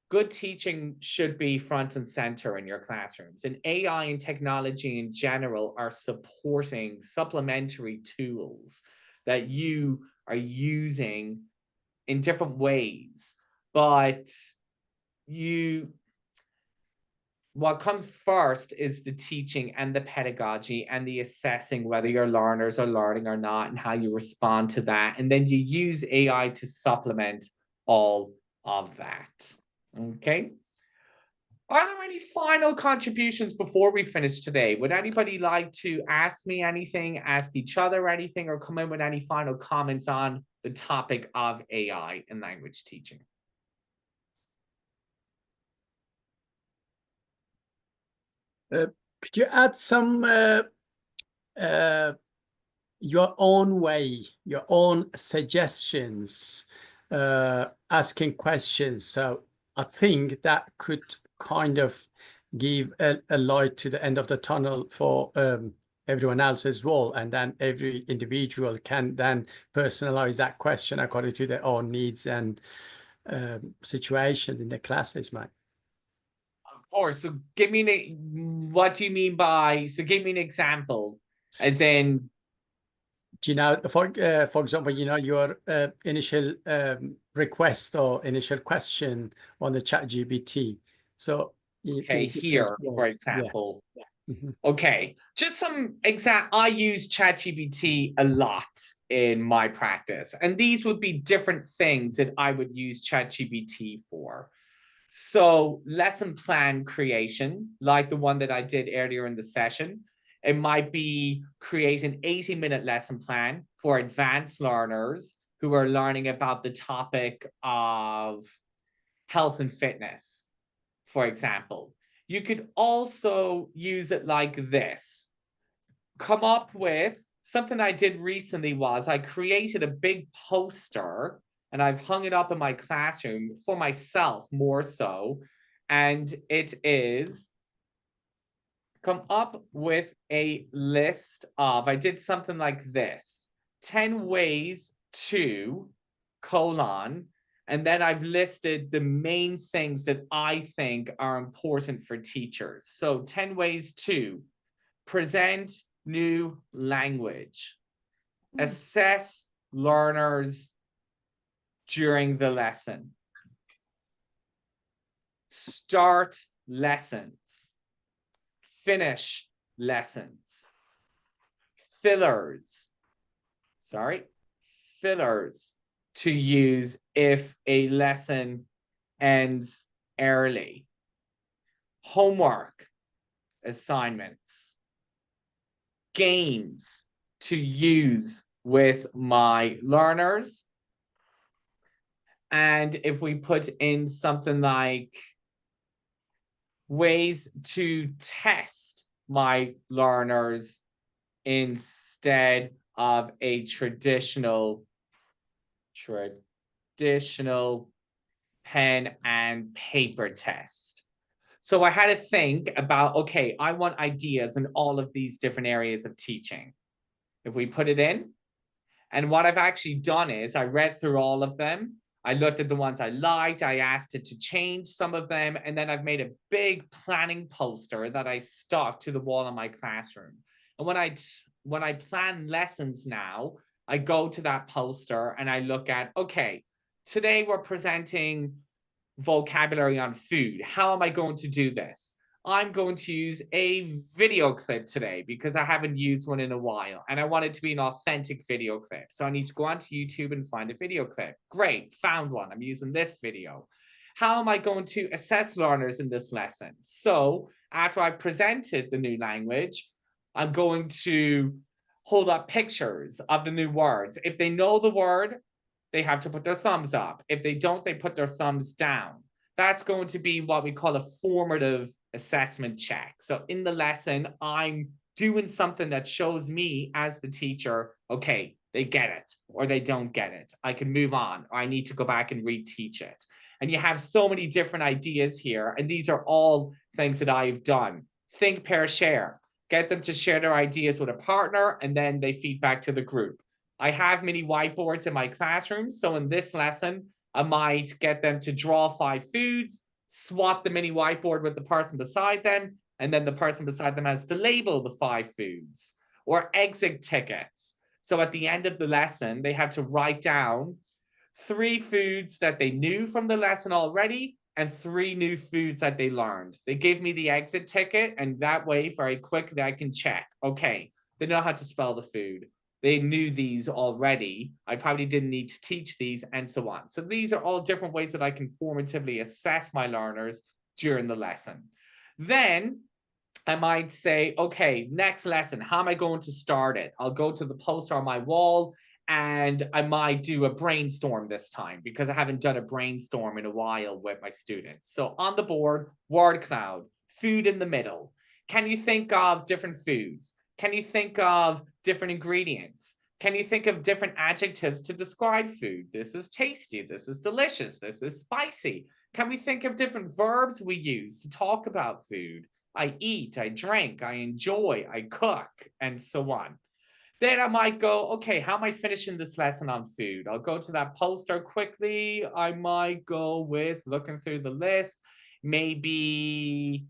Good teaching should be front and center in your classrooms, and AI and technology in general are supporting supplementary tools that you are using in different ways. But what comes first is the teaching and the pedagogy and the assessing whether your learners are learning or not and how you respond to that. And then you use AI to supplement all of that. Okay. Are there any final contributions before we finish today? Would anybody like to ask me anything, ask each other anything, or come in with any final comments on the topic of AI in language teaching?
Could you add some your own way, your own suggestions, asking questions? So I think that could kind of give a light to the end of the tunnel for everyone else as well. And then every individual can then personalize that question according to their own needs and situations in the classes, mate.
Of course. So give me what do you mean by, so give me an example, as in,
Do you know, for example, you know, your initial request or initial question on the ChatGPT. So
okay,
in different
here, for
ways.
example.
Yeah. Mhm.
Okay, just some I use ChatGPT a lot in my practice, and these would be different things that I would use ChatGPT for. So lesson plan creation, like the one that I did earlier in the session. It might be create an 80-minute lesson plan for advanced learners who are learning about the topic of health and fitness, for example. You could also use it like this. Come up with something I did recently was I created a big poster and I've hung it up in my classroom for myself more so. And it is come up with a list of, I did something like this, 10 ways to colon, and then I've listed the main things that I think are important for teachers. So 10 ways to present new language, assess learners during the lesson, start lessons, finish lessons, fillers to use if a lesson ends early, homework assignments, games to use with my learners. And if we put in something like ways to test my learners instead of a traditional pen and paper test. So I had to think about, okay, I want ideas in all of these different areas of teaching. If we put it in, and what I've actually done is I read through all of them. I looked at the ones I liked. I asked it to change some of them. And then I've made a big planning poster that I stuck to the wall in my classroom. And when I plan lessons now, I go to that poster and I look at, okay, today we're presenting vocabulary on food. How am I going to do this? I'm going to use a video clip today because I haven't used one in a while and I want it to be an authentic video clip. So I need to go onto YouTube and find a video clip. Great, found one. I'm using this video. How am I going to assess learners in this lesson? So after I've presented the new language, I'm going to hold up pictures of the new words. If they know the word, they have to put their thumbs up. If they don't, they put their thumbs down. That's going to be what we call a formative assessment check. So in the lesson, I'm doing something that shows me as the teacher, okay, they get it or they don't get it. I can move on, or I need to go back and reteach it. And you have so many different ideas here. And these are all things that I've done. Think, pair, share. Get them to share their ideas with a partner, and then they feed back to the group. I have many whiteboards in my classroom. So in this lesson, I might get them to draw 5 foods, swap the mini whiteboard with the person beside them, and then the person beside them has to label the 5 foods. Or exit tickets. So at the end of the lesson, they have to write down 3 foods that they knew from the lesson already and 3 new foods that they learned. They give me the exit ticket, and that way very quickly I can check. Okay, they know how to spell the food. They knew these already. I probably didn't need to teach these, and so on. So these are all different ways that I can formatively assess my learners during the lesson. Then I might say, okay, next lesson, how am I going to start it? I'll go to the poster on my wall and I might do a brainstorm this time because I haven't done a brainstorm in a while with my students. So on the board, word cloud, food in the middle. Can you think of different foods? Can you think of different ingredients? Can you think of different adjectives to describe food? This is tasty. This is delicious. This is spicy. Can we think of different verbs we use to talk about food? I eat, I drink, I enjoy, I cook, and so on. Then I might go, okay, how am I finishing this lesson on food? I'll go to that poster quickly. I might go with looking through the list, maybe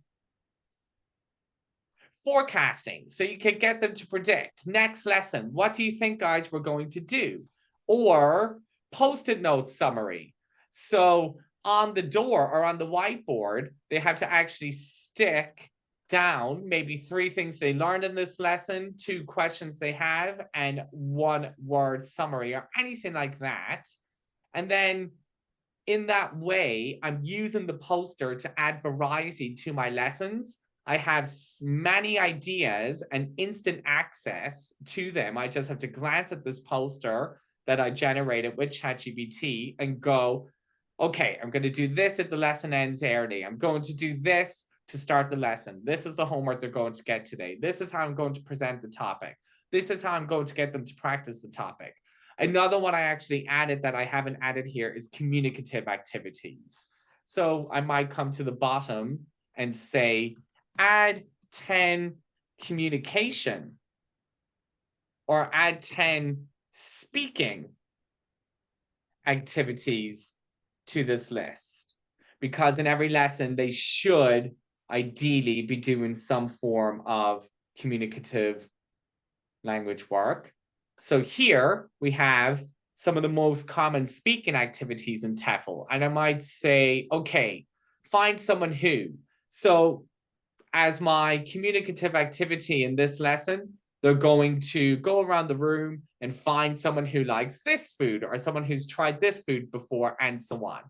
forecasting. So you can get them to predict next lesson. What do you think, guys, we're going to do? Or post-it note summary. So on the door or on the whiteboard, they have to actually stick down maybe 3 things they learned in this lesson, 2 questions they have, and 1 word summary or anything like that. And then in that way, I'm using the poster to add variety to my lessons. I have many ideas and instant access to them. I just have to glance at this poster that I generated with ChatGPT and go, okay, I'm going to do this if the lesson ends early. I'm going to do this to start the lesson. This is the homework they're going to get today. This is how I'm going to present the topic. This is how I'm going to get them to practice the topic. Another one I actually added that I haven't added here is communicative activities. So I might come to the bottom and say, add 10 communication or add 10 speaking activities to this list. Because in every lesson, they should ideally be doing some form of communicative language work. So here we have some of the most common speaking activities in TEFL. And I might say, okay, find someone who. So as my communicative activity in this lesson, they're going to go around the room and find someone who likes this food or someone who's tried this food before and so on.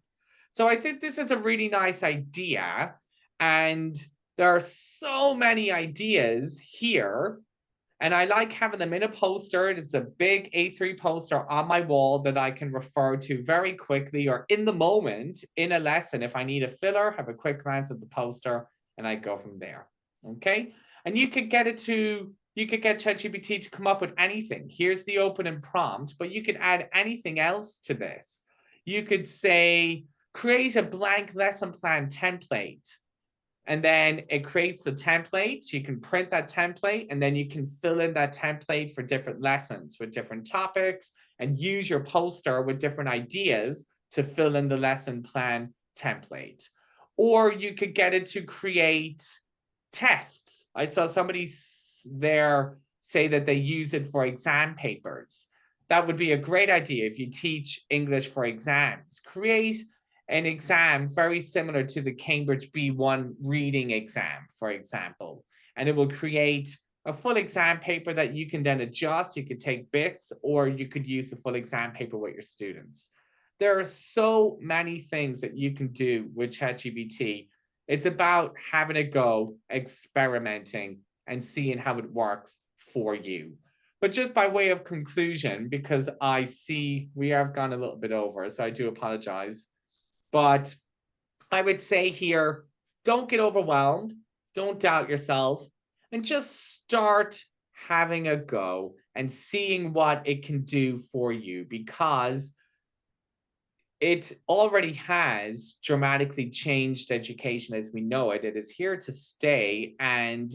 So I think this is a really nice idea. And there are so many ideas here. And I like having them in a poster. It's a big A3 poster on my wall that I can refer to very quickly or in the moment in a lesson. If I need a filler, have a quick glance at the poster and I go from there. Okay. And you could get ChatGPT to come up with anything. Here's the opening prompt, but you could add anything else to this. You could say, create a blank lesson plan template. And then it creates a template. You can print that template and then you can fill in that template for different lessons with different topics and use your poster with different ideas to fill in the lesson plan template. Or you could get it to create tests. I saw somebody students there say that they use it for exam papers. That would be a great idea if you teach English for exams. Create an exam very similar to the Cambridge B1 reading exam, for example, and it will create a full exam paper that you can then adjust. You could take bits, or you could use the full exam paper with your students. There are so many things that you can do with ChatGPT. It's about having a go, experimenting, and seeing how it works for you. But just by way of conclusion, because I see we have gone a little bit over, so I do apologize. But I would say here, don't get overwhelmed, don't doubt yourself, and just start having a go and seeing what it can do for you, because it already has dramatically changed education as we know it. It is here to stay, and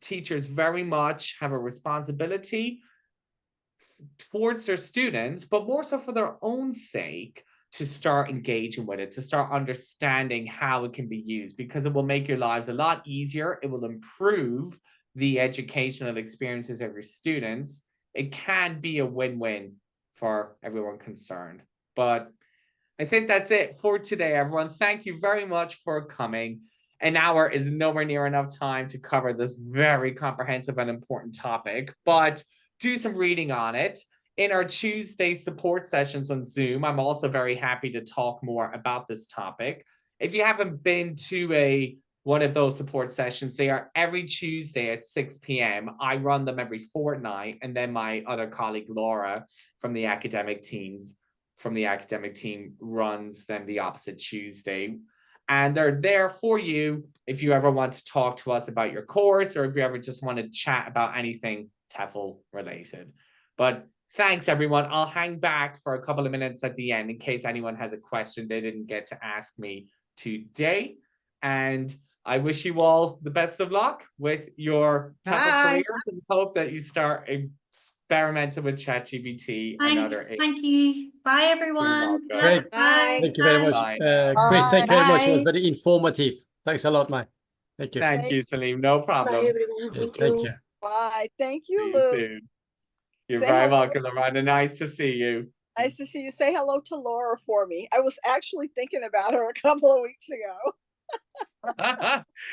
teachers very much have a responsibility towards their students, but more so for their own sake, to start engaging with it, to start understanding how it can be used, because it will make your lives a lot easier. It will improve the educational experiences of your students. It can be a win-win for everyone concerned. But I think that's it for today, everyone. Thank you very much for coming. An hour is nowhere near enough time to cover this very comprehensive and important topic, but do some reading on it. In our Tuesday support sessions on Zoom, I'm also very happy to talk more about this topic. If you haven't been to one of those support sessions, they are every Tuesday at 6 p.m. I run them every fortnight, and then my other colleague, Laura, from the academic team runs them the opposite Tuesday. And they're there for you if you ever want to talk to us about your course, or if you ever just want to chat about anything TEFL related. But thanks, everyone. I'll hang back for a couple of minutes at the end in case anyone has a question they didn't get to ask me today. And I wish you all the best of luck with your TEFL careers, and hope that you start experimenting with ChatGPT and other.
Thank you. Bye, everyone.
You're welcome.
Great.
Bye.
Thank you very much.
Bye.
Chris, thank you very much. It was
Bye.
very informative. Thanks a lot, mate. Thank you.
Thank you, Salim. No problem.
Bye, everyone.
Yes,
Thank
thank
you.
you.
Bye. Thank
See
you,
you
Lou.
soon. You're
Say
very
hello.
welcome, Loretta. Nice to see you.
Nice to see you. Say hello to Laura for me. I was actually thinking about her a couple of weeks ago.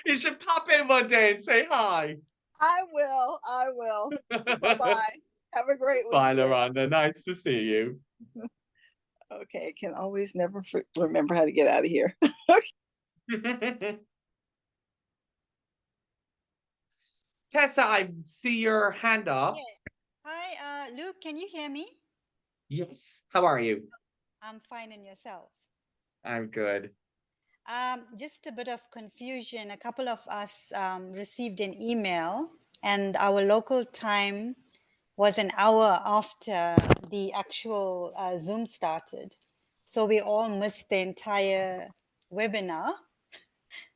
You should pop in one day and say hi.
I will. Bye-bye. Have a great week.
Bye, Loretta. Nice to see you.
Okay, can always never remember how to get out of here.
Tessa, I see your hand up.
Yeah. Hi, Luke, can you hear me?
Yes. How are you?
I'm fine, and yourself?
I'm good.
Just a bit of confusion. A couple of us received an email, and our local time was an hour after the actual Zoom started. So we all missed the entire webinar.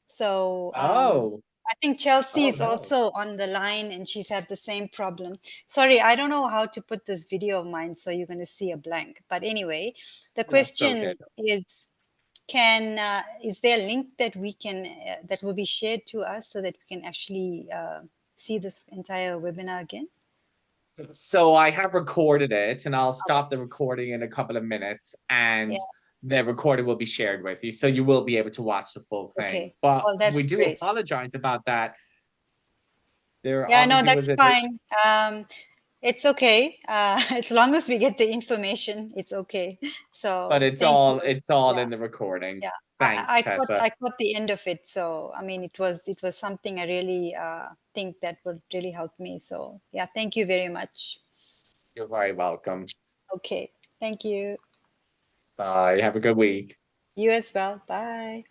So I think Chelsea is also on the line, and she's had the same problem. Sorry, I don't know how to put this video of mine, so you're going to see a blank. But anyway, the question is, is there a link that we can that will be shared to us so that we can actually see this entire webinar again?
So I have recorded it, and I'll stop the recording in a couple of minutes, and the recording will be shared with you, so you will be able to watch the full thing.
Okay.
But
well, that's
we do
great.
apologize about that. There
Yeah, no,
obviously
that's fine. It's okay. As long as we get the information, it's okay. So,
but it's
thank
all
you.
in the recording.
Yeah,
Thanks,
I
Tessa.
caught the end of it. So, I mean, it was something I really think that would really help me. So, yeah, thank you very much.
You're very welcome.
Okay, thank you.
Bye. Have a good week.
You as well. Bye.